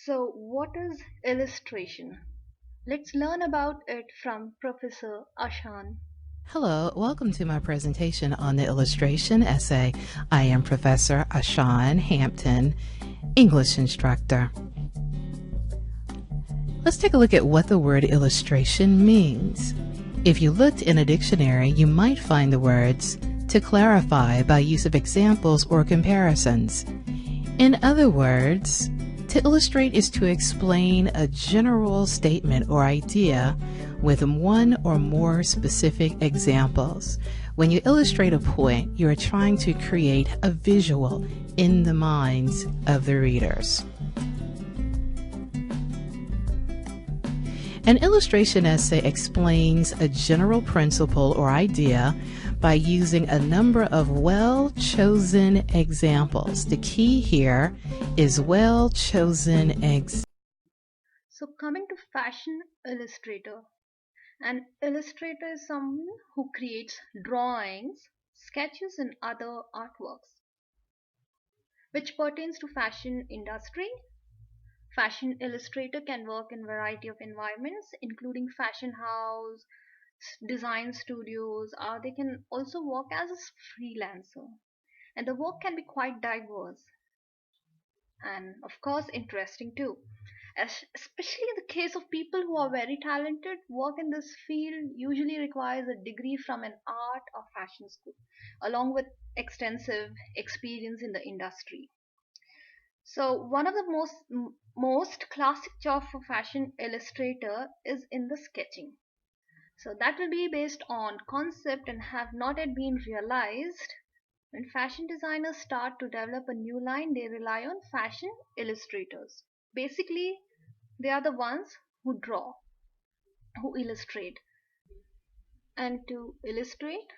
So, what is illustration? Let's learn about it from Professor Ashan. Hello, welcome to my presentation on the illustration essay. I am Professor Ashan Hampton, English instructor. Let's take a look at what the word illustration means. If you looked in a dictionary, you might find the words to clarify by use of examples or comparisons. In other words, to illustrate is to explain a general statement or idea with one or more specific examples. When you illustrate a point, you are trying to create a visual in the minds of the readers. An illustration essay explains a general principle or idea by using a number of well-chosen examples. The key here is well-chosen examples. So, coming to fashion illustrator. An illustrator is someone who creates drawings, sketches, and other artworks which pertains to fashion industry. Fashion illustrator can work in variety of environments, including fashion house, design studios, or they can also work as a freelancer. And the work can be quite diverse and, of course, interesting too. Especially in the case of people who are very talented, work in this field usually requires a degree from an art or fashion school, along with extensive experience in the industry. So one of the most classic job for fashion illustrator is in the sketching. So that will be based on concept and have not yet been realized. When fashion designers start to develop a new line, they rely on fashion illustrators. Basically, they are the ones who draw, who illustrate. And to illustrate,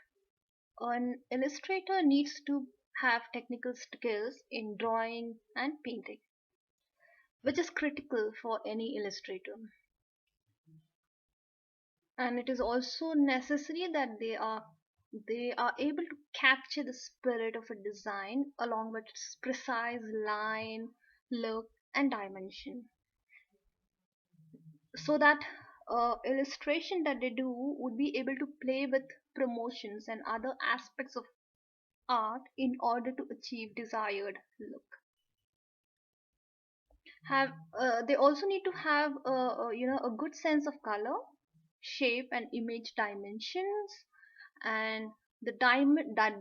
an illustrator needs to have technical skills in drawing and painting, which is critical for any illustrator. And it is also necessary that they are able to capture the spirit of a design along with its precise line, look, and dimension, so that illustration that they do would be able to play with promotions and other aspects of art in order to achieve desired look. Have They also need to have a good sense of color, shape, and image dimensions, and the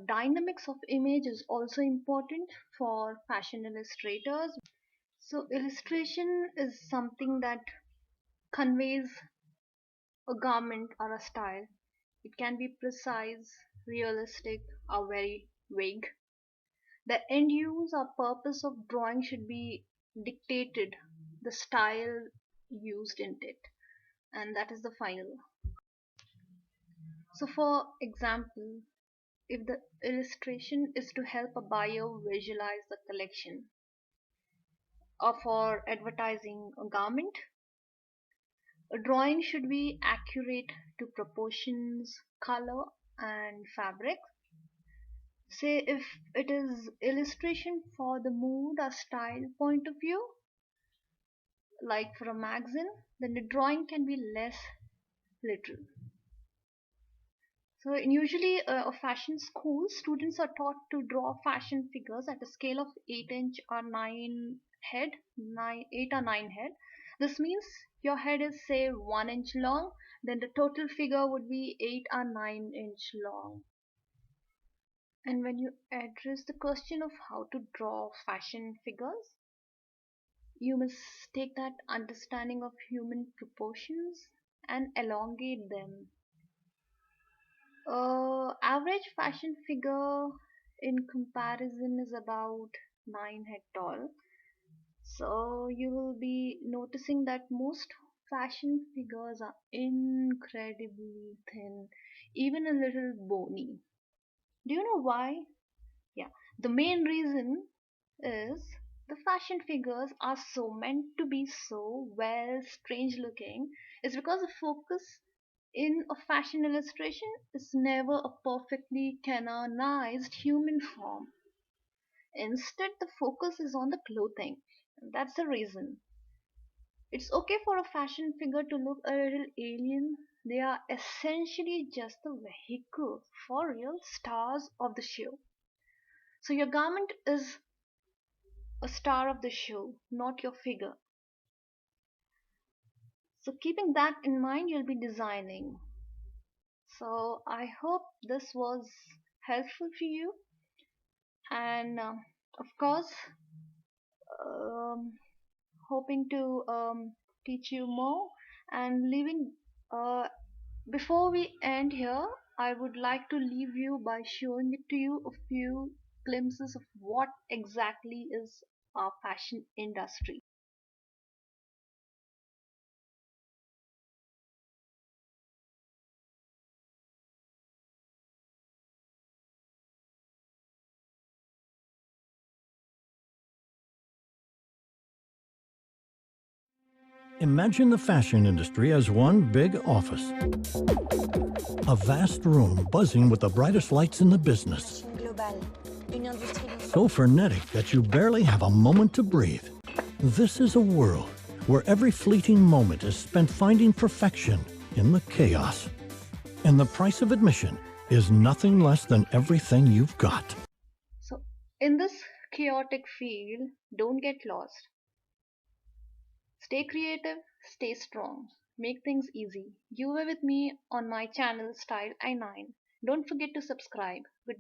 dynamics of image is also important for fashion illustrators. So illustration is something that conveys a garment or a style. It can be precise, realistic, or very vague. The end use or purpose of drawing should be dictated the style used in it, and that is the final. So for example, if the illustration is to help a buyer visualize the collection, or for advertising a garment, a drawing should be accurate to proportions, color, and fabric. Say if it is illustration for the mood or style point of view, like for a magazine, then the drawing can be less literal. So in usually a fashion school, students are taught to draw fashion figures at a scale of 8 inch or 9 head, 8 or 9 head. This means your head is say 1 inch long, then the total figure would be 8 or 9 inch long. And when you address the question of how to draw fashion figures, you must take that understanding of human proportions and elongate them. Average fashion figure in comparison is about 9 head tall. So you will be noticing that most fashion figures are incredibly thin, even a little bony. Do you know why? Yeah, the main reason is the fashion figures are so meant to be so well strange looking is because the focus in a fashion illustration is never a perfectly canonized human form. Instead, the focus is on the clothing. That's the reason. It's okay for a fashion figure to look a little alien. They are essentially just the vehicle for real stars of the show. So your garment is a star of the show, not your figure. So keeping that in mind, you'll be designing. So I hope this was helpful for you, and of course, um, hoping to teach you more and leaving. Before we end here, I would like to leave you by showing it to you a few glimpses of what exactly is our fashion industry. Imagine the fashion industry as one big office. A vast room buzzing with the brightest lights in the business. So frenetic that you barely have a moment to breathe. This is a world where every fleeting moment is spent finding perfection in the chaos. And the price of admission is nothing less than everything you've got. So, in this chaotic field, don't get lost. Stay creative, stay strong, make things easy. You were with me on my channel Style I9. Don't forget to subscribe. Goodbye.